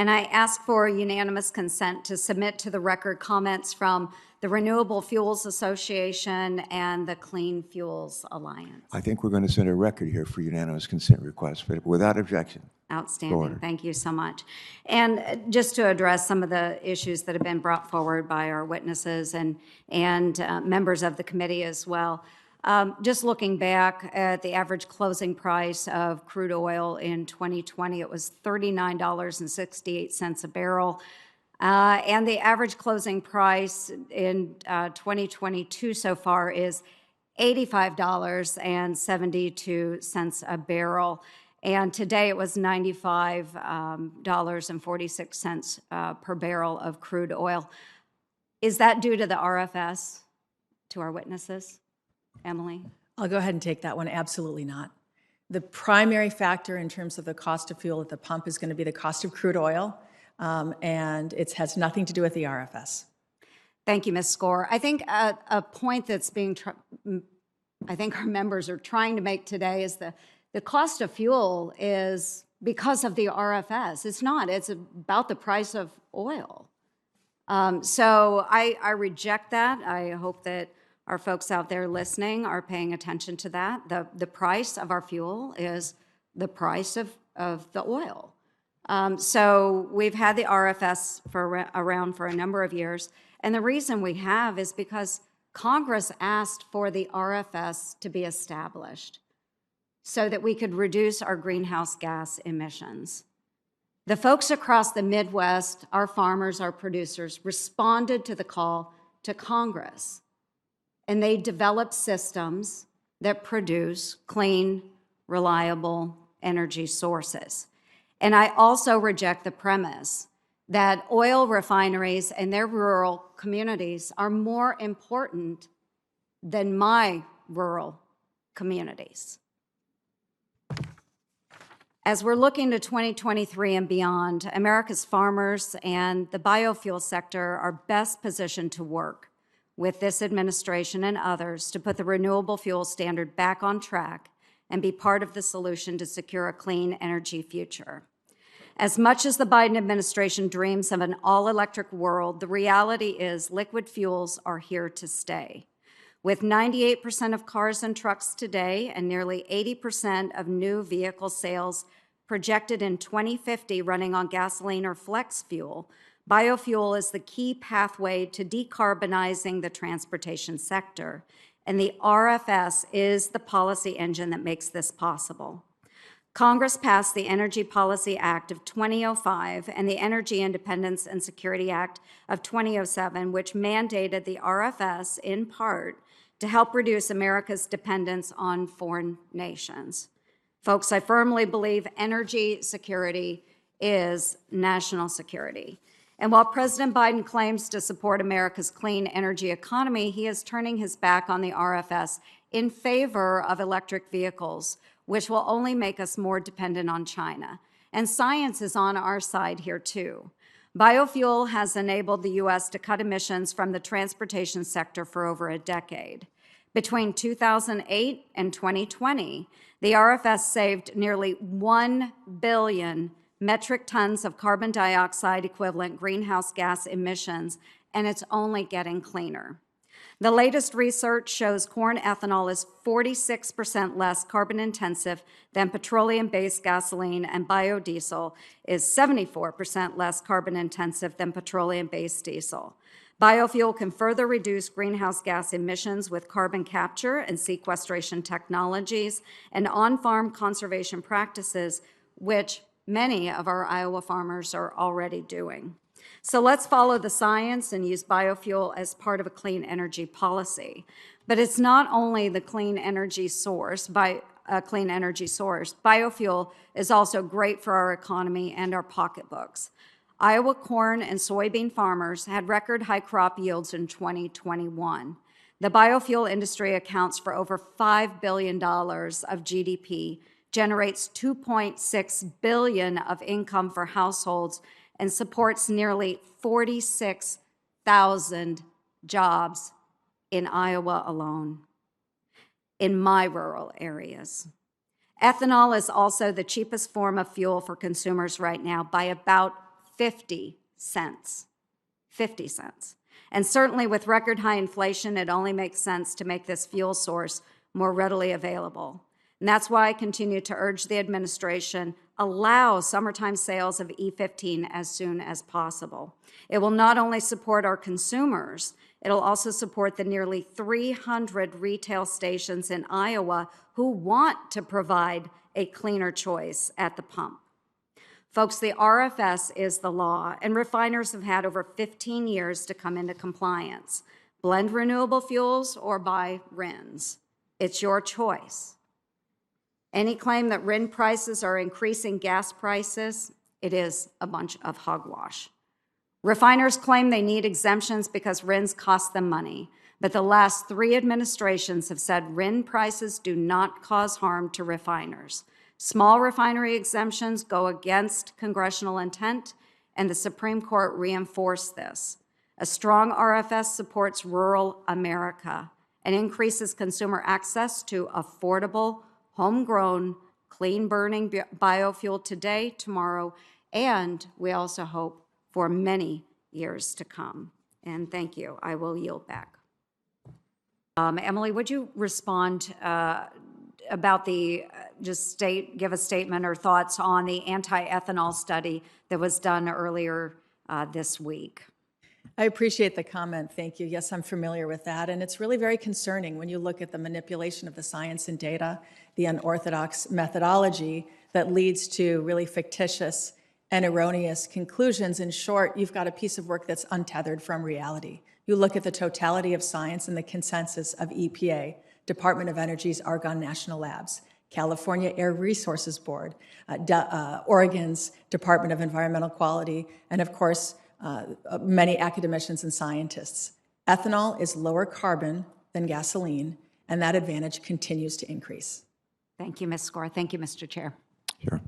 And I ask for unanimous consent to submit to the record comments from the Renewable Fuels Association and the Clean Fuels Alliance. I think we're going to send a record here for unanimous consent request, but without objection. Outstanding. Thank you so much. And just to address some of the issues that have been brought forward by our witnesses and members of the committee as well. Just looking back at the average closing price of crude oil in 2020, it was $39.68 a barrel. And the average closing price in 2022 so far is $85.72 a barrel. And today it was $95.46 per barrel of crude oil. Is that due to the RFS, to our witnesses? Emily? I'll go ahead and take that one. Absolutely not. The primary factor in terms of the cost of fuel at the pump is going to be the cost of crude oil, and it has nothing to do with the RFS. Thank you, Ms. Score. I think a point that's I think our members are trying to make today is the cost of fuel is because of the RFS. It's not. It's about the price of oil. So I reject that. I hope that our folks out there listening are paying attention to that. The price of our fuel is the price of the oil. So we've had the RFS around for a number of years. And the reason we have is because Congress asked for the RFS to be established so that we could reduce our greenhouse gas emissions. The folks across the Midwest, our farmers, our producers, responded to the call to Congress. And they developed systems that produce clean, reliable energy sources. And I also reject the premise that oil refineries and their rural communities are more important than my rural communities. As we're looking to 2023 and beyond, America's farmers and the biofuel sector are best positioned to work with this administration and others to put the Renewable Fuel Standard back on track and be part of the solution to secure a clean energy future. As much as the Biden administration dreams of an all-electric world, the reality is liquid fuels are here to stay. With 98% of cars and trucks today and nearly 80% of new vehicle sales projected in 2050 running on gasoline or flex fuel, biofuel is the key pathway to decarbonizing the transportation sector, and the RFS is the policy engine that makes this possible. Congress passed the Energy Policy Act of 2005 and the Energy Independence and Security Act of 2007, which mandated the RFS in part to help reduce America's dependence on foreign nations. Folks, I firmly believe energy security is national security. And while President Biden claims to support America's clean energy economy, he is turning his back on the RFS in favor of electric vehicles, which will only make us more dependent on China. And science is on our side here too. Biofuel has enabled the U.S. to cut emissions from the transportation sector for over a decade. Between 2008 and 2020, the RFS saved nearly 1 billion metric tons of carbon dioxide equivalent greenhouse gas emissions, and it's only getting cleaner. The latest research shows corn ethanol is 46% less carbon intensive than petroleum-based gasoline, and biodiesel is 74% less carbon intensive than petroleum-based diesel. Biofuel can further reduce greenhouse gas emissions with carbon capture and sequestration technologies and on-farm conservation practices, which many of our Iowa farmers are already doing. So let's follow the science and use biofuel as part of a clean energy policy. But it's not only the clean energy source, biofuel is also great for our economy and our pocketbooks. Iowa corn and soybean farmers had record high crop yields in 2021. The biofuel industry accounts for over $5 billion of GDP, generates $2.6 billion of income for households, and supports nearly 46,000 jobs in Iowa alone, in my rural areas. Ethanol is also the cheapest form of fuel for consumers right now by about 50 cents. 50 cents. And certainly with record high inflation, it only makes sense to make this fuel source more readily available. And that's why I continue to urge the administration, allow summertime sales of E15 as soon as possible. It will not only support our consumers, it'll also support the nearly 300 retail stations in Iowa who want to provide a cleaner choice at the pump. Folks, the RFS is the law, and refiners have had over 15 years to come into compliance. Blend renewable fuels or buy RINs. It's your choice. Any claim that RIN prices are increasing gas prices, it is a bunch of hogwash. Refiners claim they need exemptions because RINs cost them money, but the last 3 administrations have said RIN prices do not cause harm to refiners. Small refinery exemptions go against congressional intent, and the Supreme Court reinforced this. A strong RFS supports rural America and increases consumer access to affordable, homegrown, clean-burning biofuel today, tomorrow, and we also hope for many years to come. And thank you. I will yield back. Emily, would you respond about the, give a statement or thoughts on the anti-ethanol study that was done earlier this week? I appreciate the comment. Thank you. Yes, I'm familiar with that. And it's really very concerning when you look at the manipulation of the science and data, the unorthodox methodology that leads to really fictitious and erroneous conclusions. In short, you've got a piece of work that's untethered from reality. You look at the totality of science and the consensus of EPA, Department of Energy's Argonne National Labs, California Air Resources Board, Oregon's Department of Environmental Quality, and of course, many academicians and scientists. Ethanol is lower carbon than gasoline, and that advantage continues to increase. Thank you, Ms. Skor. Thank you, Mr. Chair. Sure.